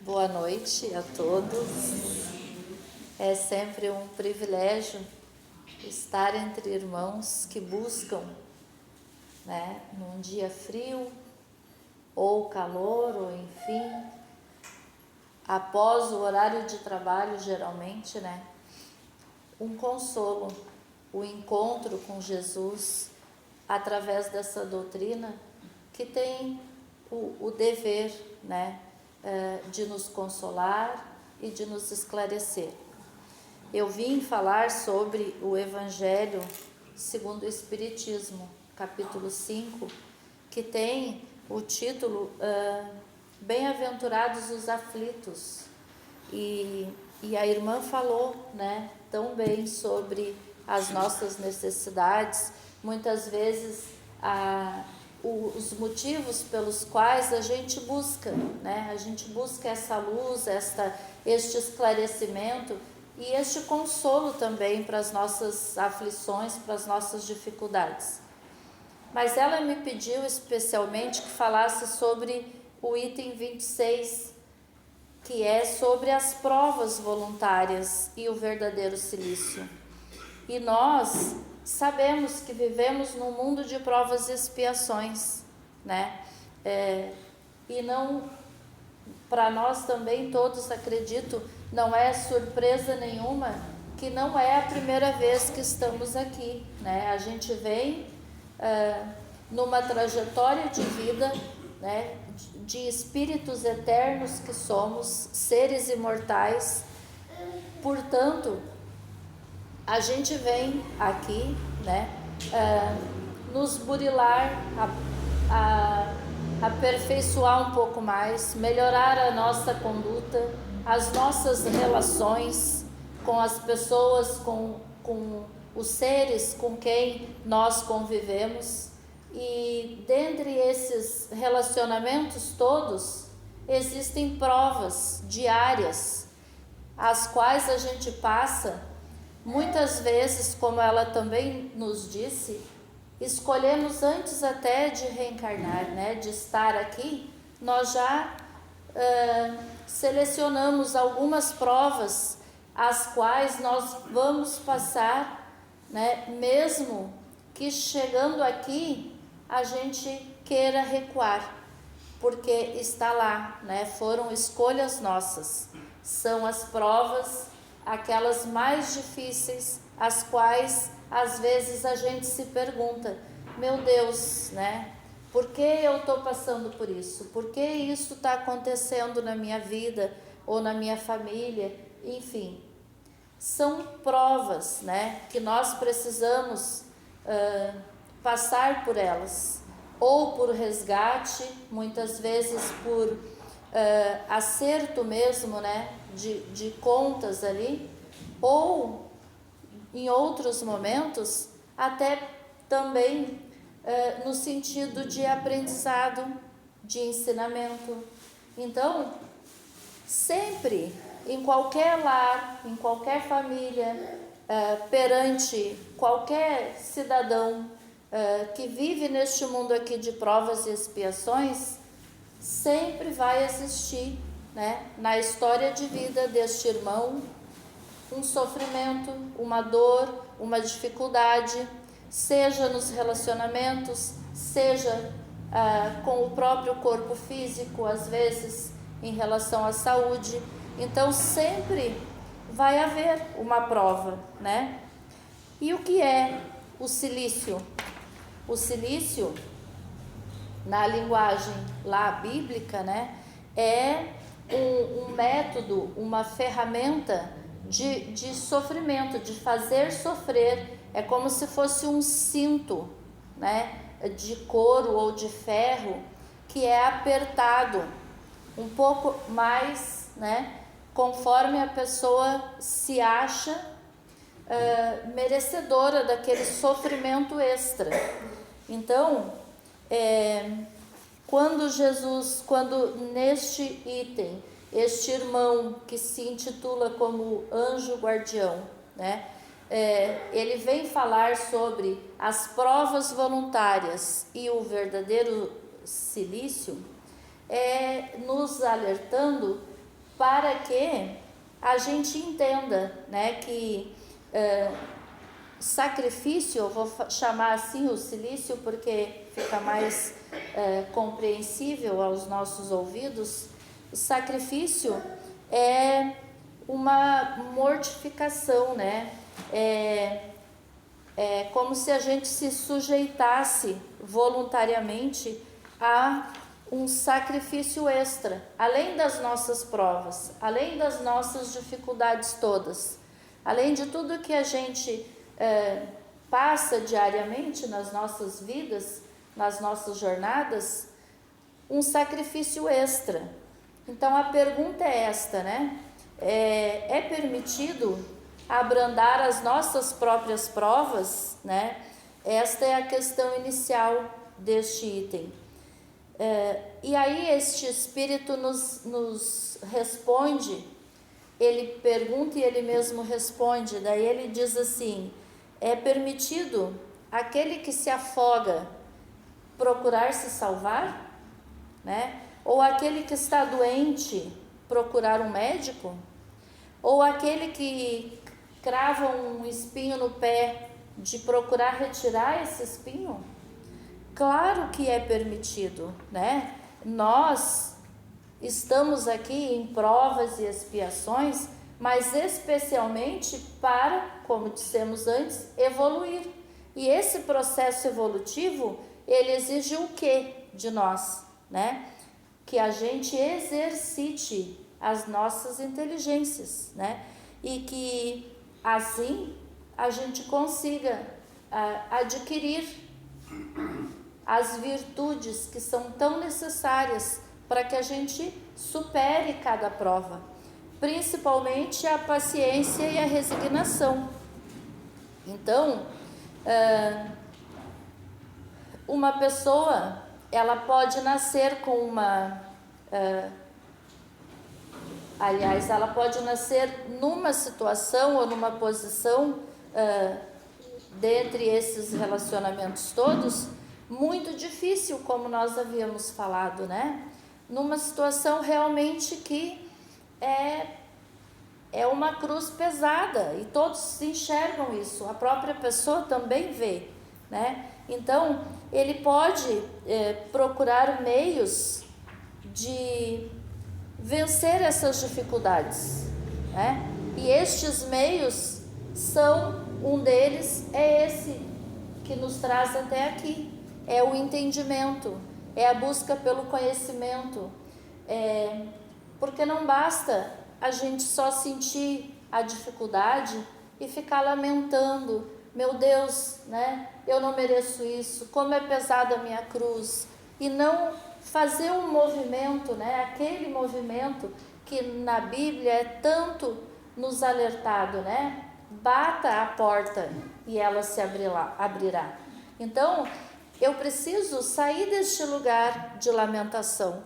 Boa noite a todos. É sempre um privilégio estar entre irmãos que buscam, num dia frio ou calor, ou enfim, após o horário de trabalho, geralmente, um consolo, o encontro com Jesus através dessa doutrina que tem o dever, de nos consolar e de nos esclarecer. Eu vim falar sobre o Evangelho segundo o Espiritismo, capítulo 5, que tem o título Bem-aventurados os aflitos. E a irmã falou, tão bem sobre as nossas necessidades, muitas vezes os motivos pelos quais a gente busca, a gente busca essa luz, este esclarecimento e este consolo também para as nossas aflições, para as nossas dificuldades. Mas ela me pediu especialmente que falasse sobre o item 26, que é sobre as provas voluntárias e o verdadeiro silício. E nós sabemos que vivemos num mundo de provas e expiações, e não, para nós também todos, acredito, não é surpresa nenhuma que não é a primeira vez que estamos aqui, A gente vem numa trajetória de vida, de espíritos eternos que somos, seres imortais. Portanto, a gente vem aqui, nos burilar, aperfeiçoar um pouco mais, melhorar a nossa conduta, as nossas relações com as pessoas, com os seres com quem nós convivemos. E dentre esses relacionamentos todos, existem provas diárias, as quais a gente passa. Muitas vezes, como ela também nos disse, escolhemos antes até de reencarnar, de estar aqui, nós já selecionamos algumas provas as quais nós vamos passar, mesmo que chegando aqui a gente queira recuar, porque está lá, foram escolhas nossas, são as provas, aquelas mais difíceis, as quais às vezes a gente se pergunta, meu Deus, por que eu estou passando por isso? Por que isso está acontecendo na minha vida ou na minha família? Enfim, são provas, que nós precisamos passar por elas, ou por resgate, muitas vezes por acerto mesmo, de contas ali, ou em outros momentos até também no sentido de aprendizado, de ensinamento. Então, sempre, em qualquer lar, em qualquer família, perante qualquer cidadão que vive neste mundo aqui de provas e expiações, sempre vai existir, na história de vida deste irmão, um sofrimento, uma dor, uma dificuldade, seja nos relacionamentos, seja com o próprio corpo físico, às vezes em relação à saúde. Então sempre vai haver uma prova, E o que é o silício? O silício, na linguagem lá bíblica, é um método, uma ferramenta de sofrimento, de fazer sofrer. É como se fosse um cinto, de couro ou de ferro, que é apertado um pouco mais, conforme a pessoa se acha merecedora daquele sofrimento extra. Então, quando neste item, este irmão que se intitula como anjo guardião, ele vem falar sobre as provas voluntárias e o verdadeiro silício, nos alertando para que a gente entenda, né, que sacrifício, eu vou chamar assim o silício porque fica mais compreensível aos nossos ouvidos. O sacrifício é uma mortificação, né? É como se a gente se sujeitasse voluntariamente a um sacrifício extra, além das nossas provas, além das nossas dificuldades todas, além de tudo que a gente passa diariamente nas nossas vidas, nas nossas jornadas, um sacrifício extra. Então a pergunta é esta, né? É permitido abrandar as nossas próprias provas, né? Esta é a questão inicial deste item. E aí este Espírito nos responde, ele pergunta e ele mesmo responde, daí ele diz assim: é permitido aquele que se afoga procurar se salvar, né? Ou aquele que está doente procurar um médico? Ou aquele que crava um espinho no pé de procurar retirar esse espinho? Claro que é permitido, né? Nós estamos aqui em provas e expiações, mas especialmente para, como dissemos antes, evoluir. E esse processo evolutivo, ele exige o quê de nós, né? Que a gente exercite as nossas inteligências, né? E que assim a gente consiga adquirir as virtudes que são tão necessárias para que a gente supere cada prova, principalmente a paciência e a resignação. Então, uma pessoa, ela pode nascer com uma... ela pode nascer numa situação ou numa posição, dentre esses relacionamentos todos, muito difícil, como nós havíamos falado, né? Numa situação realmente que é uma cruz pesada, e todos enxergam isso, a própria pessoa também vê, né? Então, ele pode procurar meios de vencer essas dificuldades, né? E estes meios um deles é esse que nos traz até aqui, é o entendimento, é a busca pelo conhecimento, porque não basta a gente só sentir a dificuldade e ficar lamentando: meu Deus, né? Eu não mereço isso, como é pesada a minha cruz, e não fazer um movimento, né? Aquele movimento que na Bíblia é tanto nos alertado, né? Bata a porta e ela se abrirá. Então, eu preciso sair deste lugar de lamentação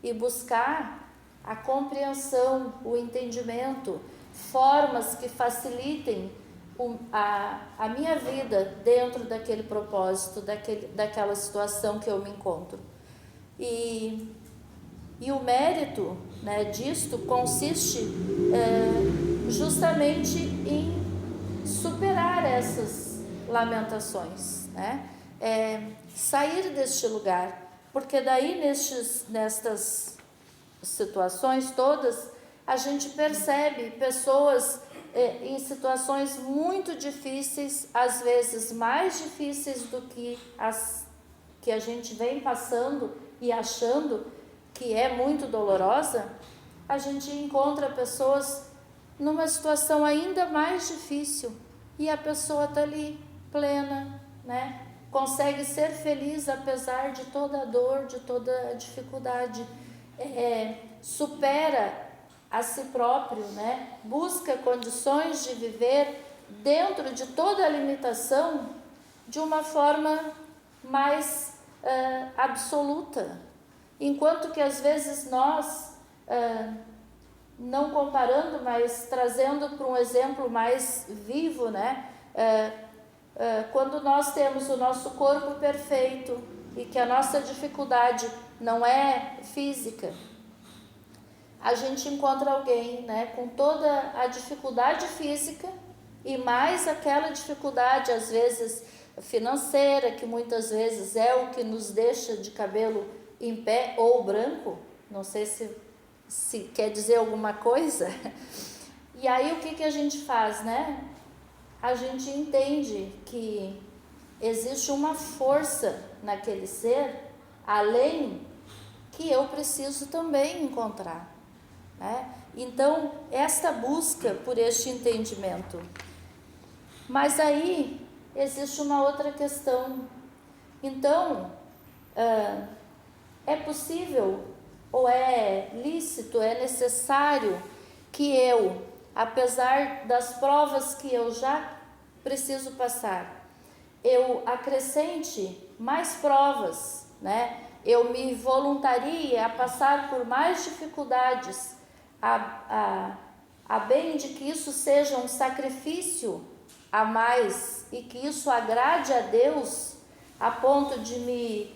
e buscar a compreensão, o entendimento, formas que facilitem a minha vida dentro daquele propósito, daquela situação que eu me encontro. E o mérito, né, disto consiste justamente em superar essas lamentações, né? Sair deste lugar, porque daí nestas situações todas a gente percebe pessoas em situações muito difíceis, às vezes mais difíceis do que as que a gente vem passando e achando que é muito dolorosa. A gente encontra pessoas numa situação ainda mais difícil e a pessoa está ali plena, né? Consegue ser feliz apesar de toda a dor, de toda a dificuldade, supera a si próprio, né? Busca condições de viver dentro de toda a limitação de uma forma mais absoluta, enquanto que às vezes nós, não comparando, mas trazendo para um exemplo mais vivo, né? Quando nós temos o nosso corpo perfeito e que a nossa dificuldade não é física, a gente encontra alguém, né, com toda a dificuldade física e mais aquela dificuldade, às vezes, financeira, que muitas vezes é o que nos deixa de cabelo em pé ou branco, não sei se quer dizer alguma coisa. E aí o que a gente faz, né? A gente entende que existe uma força naquele ser, além, que eu preciso também encontrar, né? Então, esta busca por este entendimento. Mas aí existe uma outra questão. Então, é possível, ou é lícito, é necessário que eu, apesar das provas que eu já preciso passar, eu acrescente mais provas, né? Eu me voluntarie a passar por mais dificuldades, a bem de que isso seja um sacrifício a mais e que isso agrade a Deus a ponto de me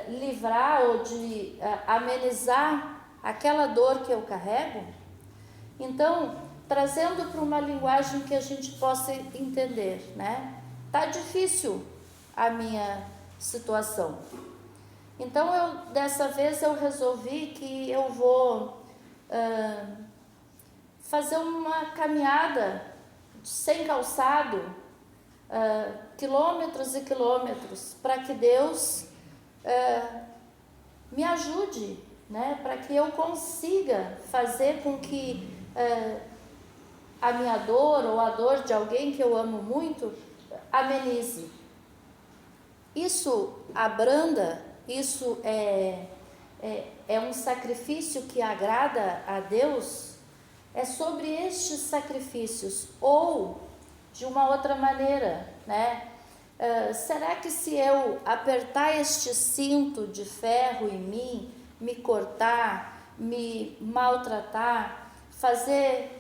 livrar ou de amenizar aquela dor que eu carrego. Então, trazendo para uma linguagem que a gente possa entender, né? Tá difícil a minha situação. Então, dessa vez eu resolvi que eu vou fazer uma caminhada sem calçado, quilômetros e quilômetros, para que Deus me ajude, né? Para que eu consiga fazer com que a minha dor ou a dor de alguém que eu amo muito amenize. Isso abranda, isso é um sacrifício que agrada a Deus. É sobre estes sacrifícios, ou de uma outra maneira, né? Será que se eu apertar este cinto de ferro em mim, me cortar, me maltratar, fazer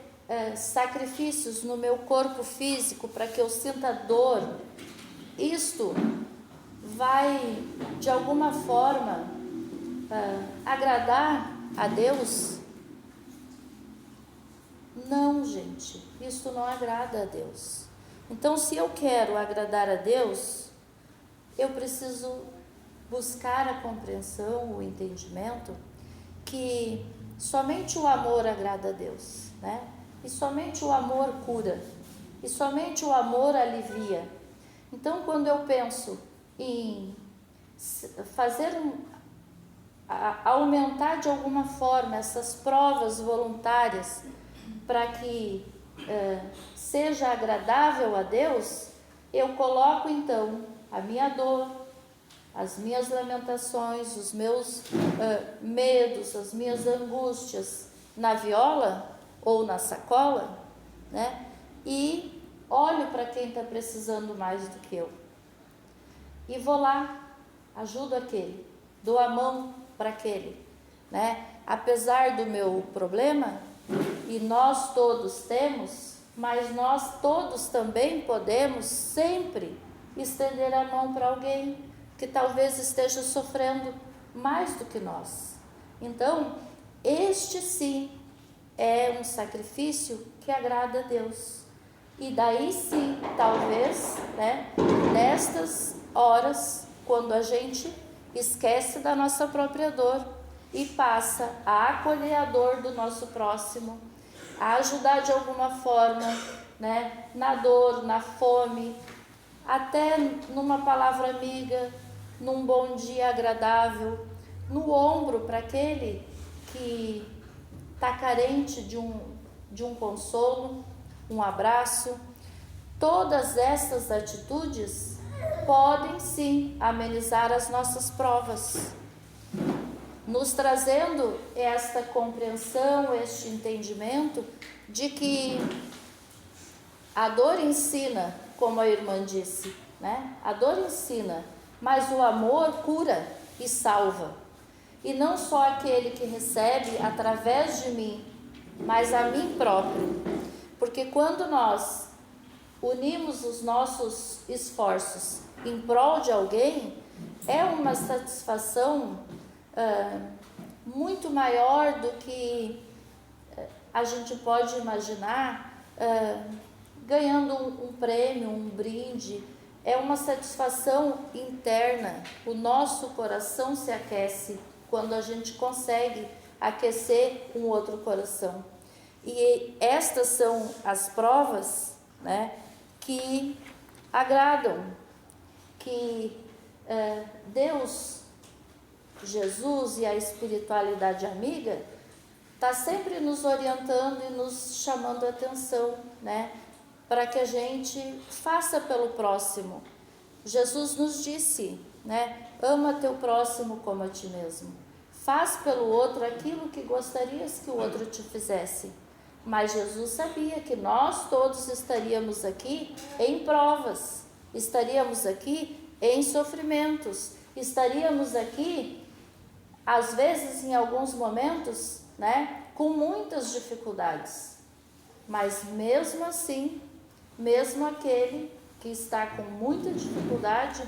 sacrifícios no meu corpo físico para que eu sinta dor, isto vai de alguma forma agradar a Deus? Não, gente, isso não agrada a Deus. Então, se eu quero agradar a Deus, eu preciso buscar a compreensão, o entendimento que somente o amor agrada a Deus, né? E somente o amor cura, e somente o amor alivia. Então, quando eu penso em fazer aumentar de alguma forma essas provas voluntárias para que seja agradável a Deus, eu coloco então a minha dor, as minhas lamentações, os meus medos, as minhas angústias na viola ou na sacola, né? E olho para quem está precisando mais do que eu. E vou lá, ajudo aquele, dou a mão para aquele, né? Apesar do meu problema, e nós todos temos, mas nós todos também podemos sempre estender a mão para alguém que talvez esteja sofrendo mais do que nós. Então, este sim é um sacrifício que agrada a Deus. E daí sim, talvez, né, nestas horas, quando a gente esquece da nossa própria dor e passa a acolher a dor do nosso próximo, a ajudar de alguma forma, né, na dor, na fome, até numa palavra amiga, num bom dia agradável, no ombro para aquele que está carente de um consolo, um abraço. Todas essas atitudes podem sim amenizar as nossas provas, nos trazendo esta compreensão, este entendimento de que a dor ensina, como a irmã disse, né? A dor ensina, mas o amor cura e salva. E não só aquele que recebe através de mim, mas a mim próprio. Porque quando nós unimos os nossos esforços em prol de alguém, é uma satisfação muito maior do que a gente pode imaginar ganhando um prêmio, um brinde. É uma satisfação interna. O nosso coração se aquece quando a gente consegue aquecer um outro coração. E estas são as provas, né, que agradam, que Deus, Jesus e a espiritualidade amiga está sempre nos orientando e nos chamando a atenção, né, para que a gente faça pelo próximo. Jesus nos disse, né, ama teu próximo como a ti mesmo. Faz pelo outro aquilo que gostarias que o outro te fizesse. Mas Jesus sabia que nós todos estaríamos aqui em provas, estaríamos aqui em sofrimentos, estaríamos aqui, às vezes, em alguns momentos, né, com muitas dificuldades. Mas mesmo assim, mesmo aquele que está com muita dificuldade,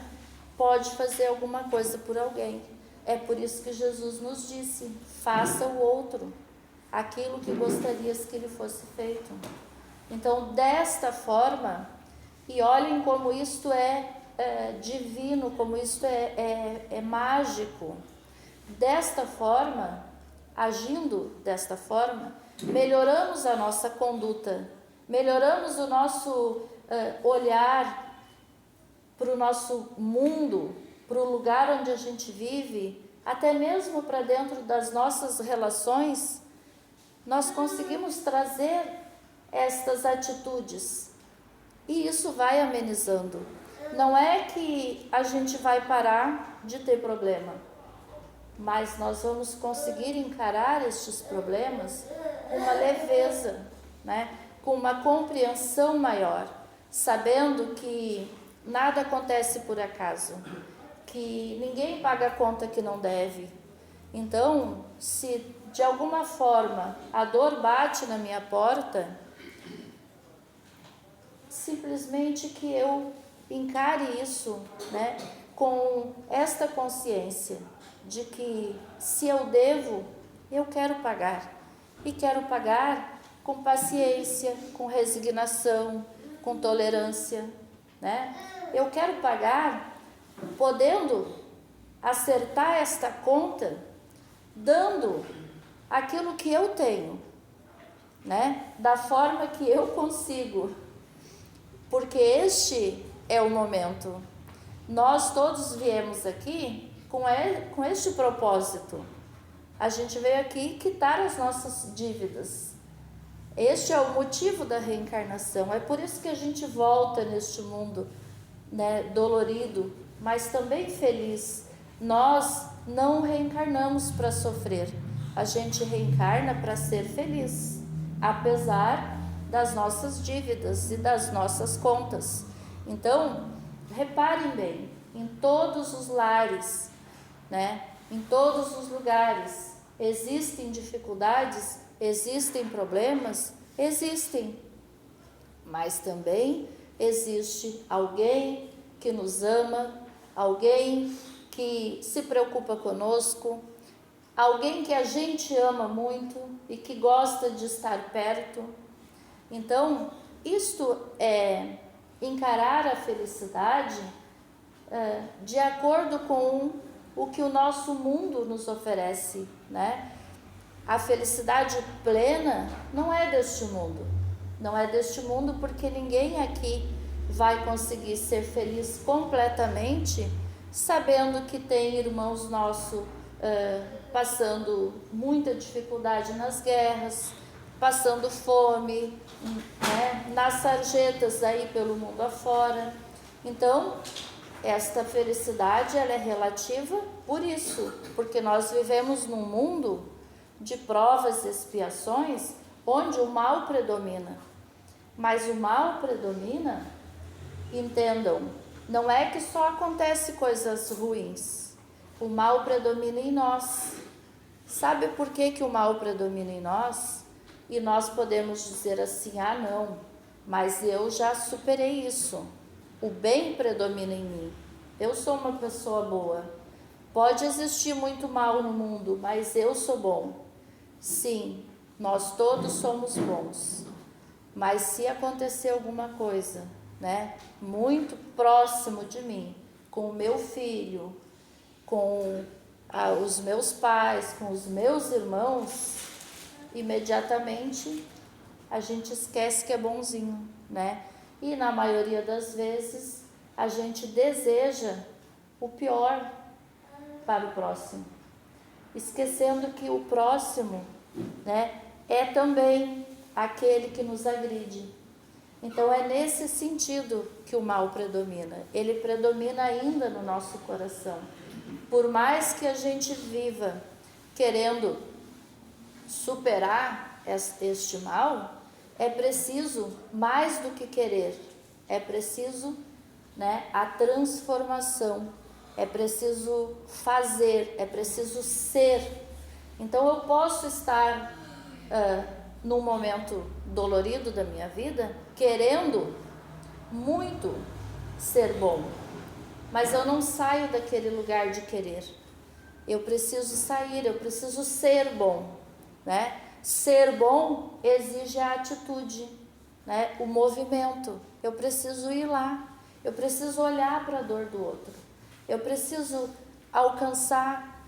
pode fazer alguma coisa por alguém. É por isso que Jesus nos disse, faça o outro aquilo que gostarias que lhe fosse feito. Então, desta forma, e olhem como isto é divino, como isto é mágico. Desta forma, agindo desta forma, melhoramos a nossa conduta, melhoramos o nosso olhar para o nosso mundo, para o lugar onde a gente vive, até mesmo para dentro das nossas relações. Nós conseguimos trazer estas atitudes e isso vai amenizando. Não é que a gente vai parar de ter problema, mas nós vamos conseguir encarar estes problemas com uma leveza, né? Com uma compreensão maior, sabendo que nada acontece por acaso, que ninguém paga a conta que não deve. Então, se de alguma forma a dor bate na minha porta, simplesmente que eu encare isso, né, com esta consciência de que se eu devo, eu quero pagar. E quero pagar com paciência, com resignação, com tolerância, né? Eu quero pagar podendo acertar esta conta, dando aquilo que eu tenho, né? Da forma que eu consigo, porque este é o momento. Nós todos viemos aqui com este propósito. A gente veio aqui quitar as nossas dívidas. Este é o motivo da reencarnação. É por isso que a gente volta neste mundo, né, dolorido, mas também feliz. Nós não reencarnamos para sofrer. A gente reencarna para ser feliz, apesar das nossas dívidas e das nossas contas. Então, reparem bem, em todos os lares, né, em todos os lugares, existem dificuldades, existem problemas, existem, mas também existe alguém que nos ama, alguém que se preocupa conosco, alguém que a gente ama muito e que gosta de estar perto. Então, isto é encarar a felicidade de acordo com o que o nosso mundo nos oferece, né? A felicidade plena não é deste mundo. Não é deste mundo porque ninguém aqui vai conseguir ser feliz completamente sabendo que tem irmãos nossos passando muita dificuldade nas guerras, passando fome, né, nas sarjetas aí pelo mundo afora. Então, esta felicidade ela é relativa por isso, porque nós vivemos num mundo de provas e expiações onde o mal predomina. Mas o mal predomina, entendam, não é que só acontece coisas ruins. O mal predomina em nós. Sabe por que o mal predomina em nós? E nós podemos dizer assim, ah não, mas eu já superei isso. O bem predomina em mim. Eu sou uma pessoa boa. Pode existir muito mal no mundo, mas eu sou bom. Sim, Nós todos somos bons. Mas se acontecer alguma coisa, né, muito próximo de mim, com o meu filho, com os meus pais, com os meus irmãos, imediatamente a gente esquece que é bonzinho, né? E na maioria das vezes a gente deseja o pior para o próximo, esquecendo que o próximo, né, é também aquele que nos agride. Então é nesse sentido que o mal predomina. Ele predomina ainda no nosso coração. Por mais que a gente viva querendo superar este mal, é preciso mais do que querer. É preciso, né, a transformação. É preciso fazer, é preciso ser. Então eu posso estar num momento dolorido da minha vida, querendo muito ser bom, mas eu não saio daquele lugar de querer. Eu preciso sair, eu preciso ser bom, né? Ser bom exige a atitude, né? O movimento. Eu preciso ir lá, eu preciso olhar para a dor do outro, eu preciso alcançar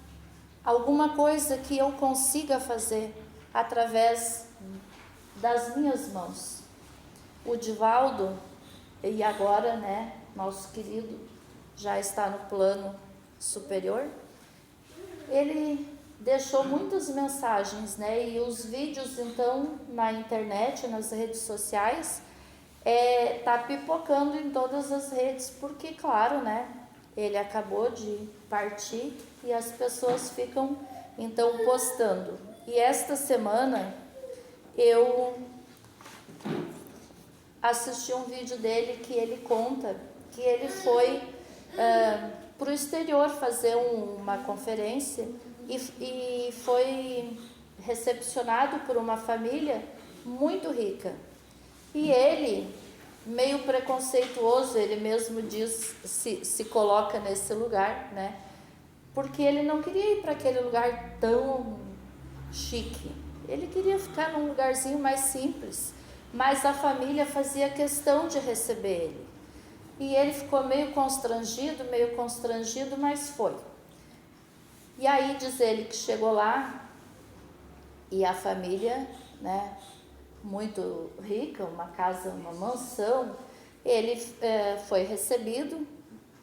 alguma coisa que eu consiga fazer através das minhas mãos. O Divaldo, e agora, né, nosso querido, já está no plano superior, ele deixou muitas mensagens, né, e os vídeos, então, na internet, nas redes sociais, tá pipocando em todas as redes, porque, claro, né, ele acabou de partir e as pessoas ficam, então, postando. E esta semana eu assisti um vídeo dele que ele conta que ele foi para o exterior fazer uma conferência e foi recepcionado por uma família muito rica. E ele, meio preconceituoso, ele mesmo diz, se coloca nesse lugar, né? Porque ele não queria ir para aquele lugar tão chique. Ele queria ficar num lugarzinho mais simples, mas a família fazia questão de receber ele. E ele ficou meio constrangido, mas foi. E aí diz ele que chegou lá e a família, né, muito rica, uma casa, uma mansão, ele foi recebido,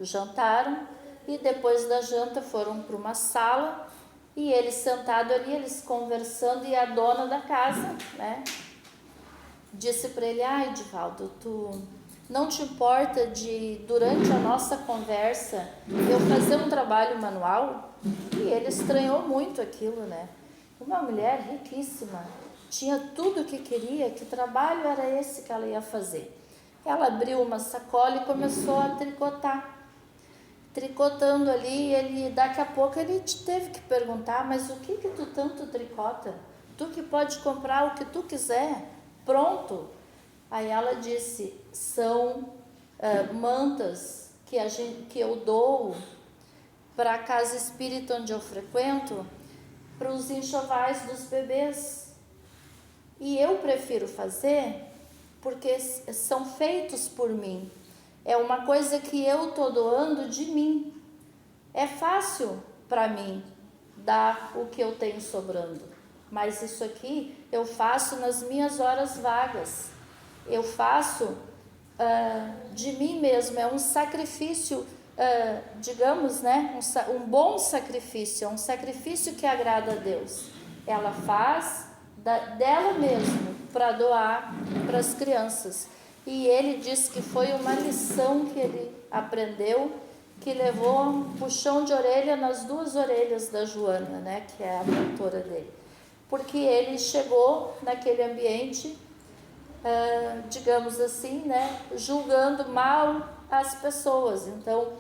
jantaram e depois da janta foram para uma sala e ele sentado ali, eles conversando, e a dona da casa, né, disse para ele: ai, Divaldo, tu não te importa de, durante a nossa conversa, eu fazer um trabalho manual? E ele estranhou muito aquilo, né? Uma mulher riquíssima, tinha tudo o que queria, que trabalho era esse que ela ia fazer? Ela abriu uma sacola e começou a tricotar. Tricotando ali, daqui a pouco ele teve que perguntar: mas o que tu tanto tricota? Tu que pode comprar o que tu quiser, pronto. Aí ela disse: são mantas que eu dou para a casa espírita onde eu frequento, para os enxovais dos bebês. E eu prefiro fazer porque são feitos por mim. É uma coisa que eu estou doando de mim. É fácil para mim dar o que eu tenho sobrando. Mas isso aqui eu faço nas minhas horas vagas. Eu faço de mim mesmo. É um sacrifício, digamos, né? Um bom sacrifício. É um sacrifício que agrada a Deus. Ela faz dela mesma para doar para as crianças. E ele disse que foi uma lição que ele aprendeu, que levou um puxão de orelha nas duas orelhas da Joana, né, que é a mentora dele. Porque ele chegou naquele ambiente, digamos assim, né, julgando mal as pessoas. Então,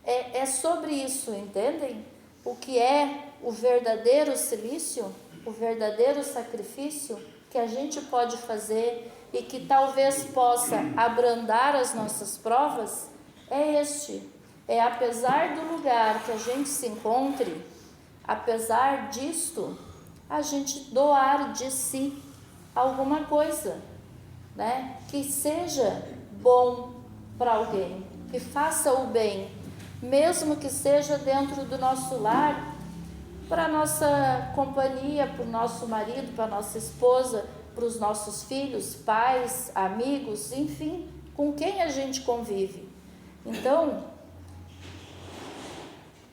é sobre isso, entendem? O que é o verdadeiro silício, o verdadeiro sacrifício que a gente pode fazer e que talvez possa abrandar as nossas provas, é este. É, apesar do lugar que a gente se encontre, apesar disto, a gente doar de si alguma coisa, né? Que seja bom para alguém, que faça o bem, mesmo que seja dentro do nosso lar, para a nossa companhia, para o nosso marido, para a nossa esposa, para os nossos filhos, pais, amigos, enfim, com quem a gente convive. Então,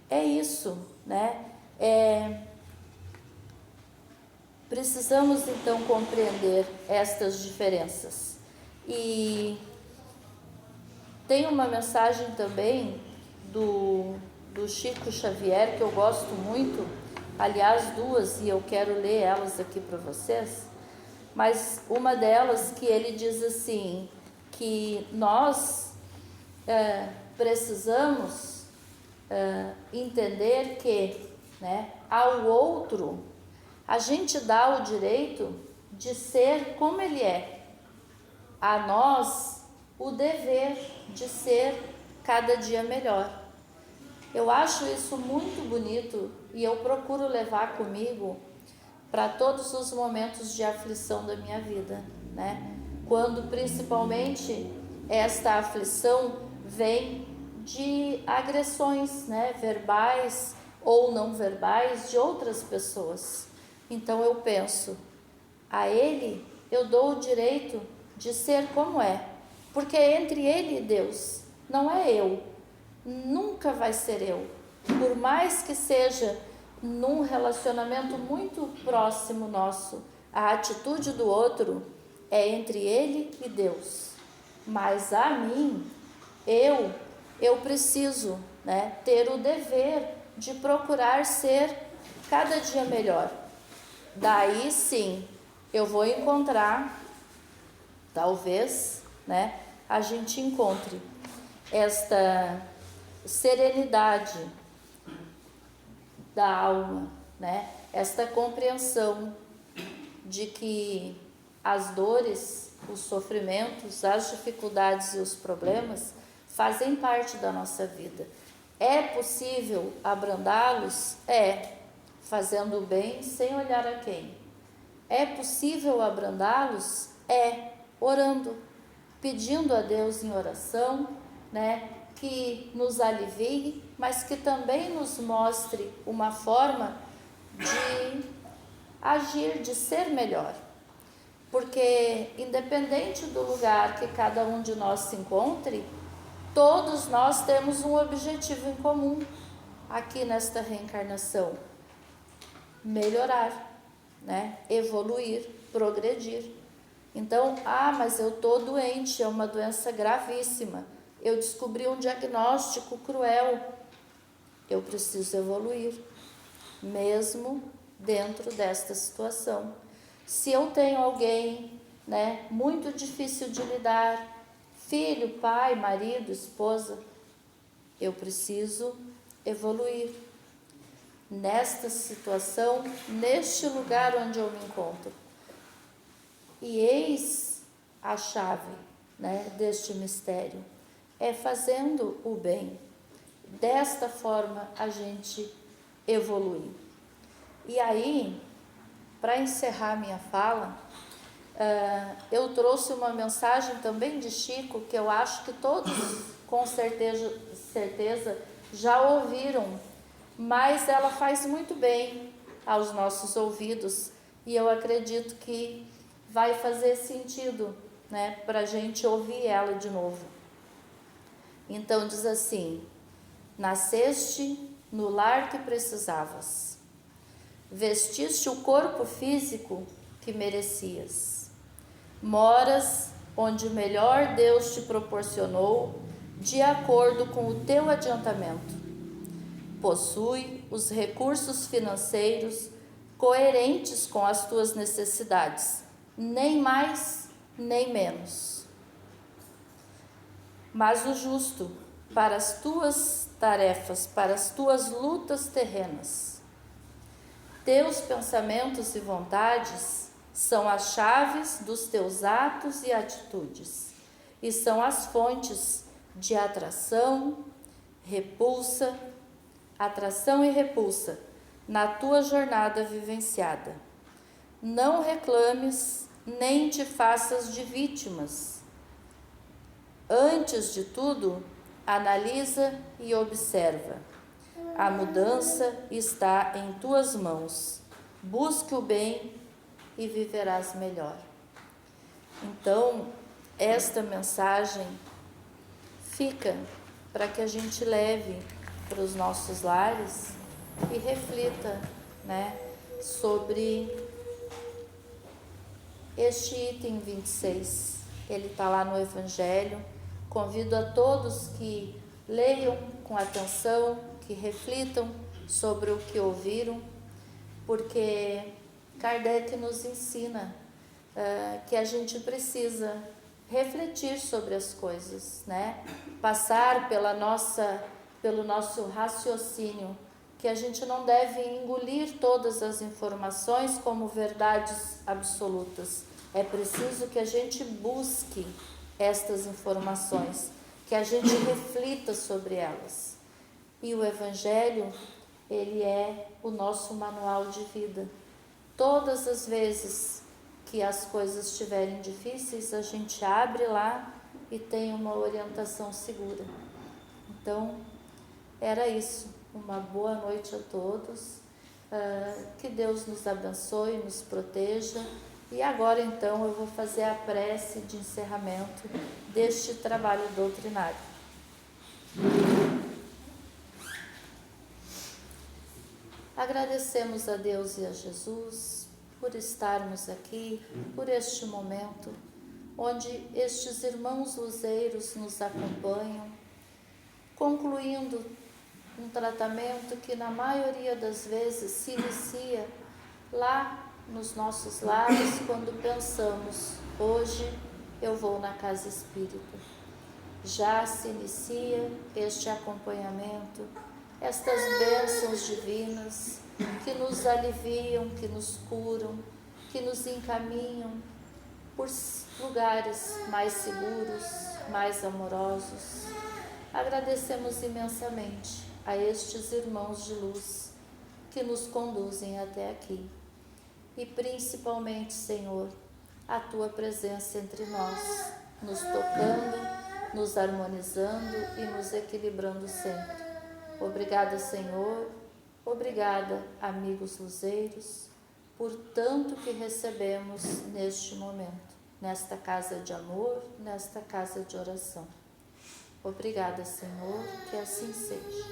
é isso, né? Precisamos então compreender estas diferenças. E tem uma mensagem também do Chico Xavier que eu gosto muito, aliás, duas, e eu quero ler elas aqui para vocês, mas uma delas que ele diz assim, que nós precisamos entender que, né, ao outro a gente dá o direito de ser como ele é, a nós o dever de ser cada dia melhor. Eu acho isso muito bonito e eu procuro levar comigo para todos os momentos de aflição da minha vida, né? Quando principalmente esta aflição vem de agressões, né, verbais ou não verbais de outras pessoas. Então eu penso, a ele eu dou o direito de ser como é, porque é entre ele e Deus, não é eu, nunca vai ser eu, por mais que seja num relacionamento muito próximo nosso, a atitude do outro é entre ele e Deus, mas a mim, eu preciso, né, ter o dever de procurar ser cada dia melhor. Daí sim, eu vou encontrar, talvez, né, a gente encontre esta serenidade da alma, né, esta compreensão de que as dores, os sofrimentos, as dificuldades e os problemas fazem parte da nossa vida. É possível abrandá-los? É. Fazendo o bem sem olhar a quem. É possível abrandá-los? É. Orando, pedindo a Deus em oração, né, que nos alivie, mas que também nos mostre uma forma de agir, de ser melhor. Porque independente do lugar que cada um de nós se encontre, todos nós temos um objetivo em comum aqui nesta reencarnação: melhorar, né? Evoluir, progredir. Então, mas eu estou doente, é uma doença gravíssima, eu descobri um diagnóstico cruel, eu preciso evoluir, mesmo dentro desta situação. Se eu tenho alguém, né, muito difícil de lidar, filho, pai, marido, esposa, eu preciso evoluir nesta situação, neste lugar onde eu me encontro. E eis a chave, né, deste mistério, é fazendo o bem. Desta forma a gente evolui. E aí, para encerrar minha fala, eu trouxe uma mensagem também de Chico, que eu acho que todos com certeza já ouviram, mas ela faz muito bem aos nossos ouvidos, e eu acredito que vai fazer sentido, né, para a gente ouvir ela de novo. Então diz assim: nasceste no lar que precisavas, vestiste o corpo físico que merecias, moras onde o melhor Deus te proporcionou de acordo com o teu adiantamento, possui os recursos financeiros coerentes com as tuas necessidades, nem mais nem menos. Mas o justo para as tuas tarefas, para as tuas lutas terrenas. Teus pensamentos e vontades são as chaves dos teus atos e atitudes, e são as fontes de atração e repulsa, na tua jornada vivenciada. Não reclames nem te faças de vítimas. Antes de tudo, analisa e observa. A mudança está em tuas mãos. Busque o bem e viverás melhor. Então, esta mensagem fica para que a gente leve para os nossos lares e reflita, sobre este item 26. Ele está lá no Evangelho. Convido a todos que leiam com atenção, que reflitam sobre o que ouviram, porque Kardec nos ensina que a gente precisa refletir sobre as coisas, Passar pelo nosso raciocínio, que a gente não deve engolir todas as informações como verdades absolutas. É preciso que a gente busque estas informações, que a gente reflita sobre elas. E o Evangelho, ele é o nosso manual de vida. Todas as vezes que as coisas estiverem difíceis, a gente abre lá e tem uma orientação segura. Então, era isso. Uma boa noite a todos. Que Deus nos abençoe, nos proteja. E agora, então, eu vou fazer a prece de encerramento deste trabalho doutrinário. Agradecemos a Deus e a Jesus por estarmos aqui, por este momento, onde estes irmãos luzeiros nos acompanham, concluindo um tratamento que na maioria das vezes se inicia lá nos nossos lares, quando pensamos, hoje eu vou na casa espírita. Já se inicia este acompanhamento, estas bênçãos divinas que nos aliviam, que nos curam, que nos encaminham por lugares mais seguros, mais amorosos. Agradecemos imensamente a estes irmãos de luz que nos conduzem até aqui. E principalmente, Senhor, a Tua presença entre nós, nos tocando, nos harmonizando e nos equilibrando sempre. Obrigada, Senhor. Obrigada, amigos luzeiros, por tanto que recebemos neste momento, nesta casa de amor, nesta casa de oração. Obrigada, Senhor, que assim seja.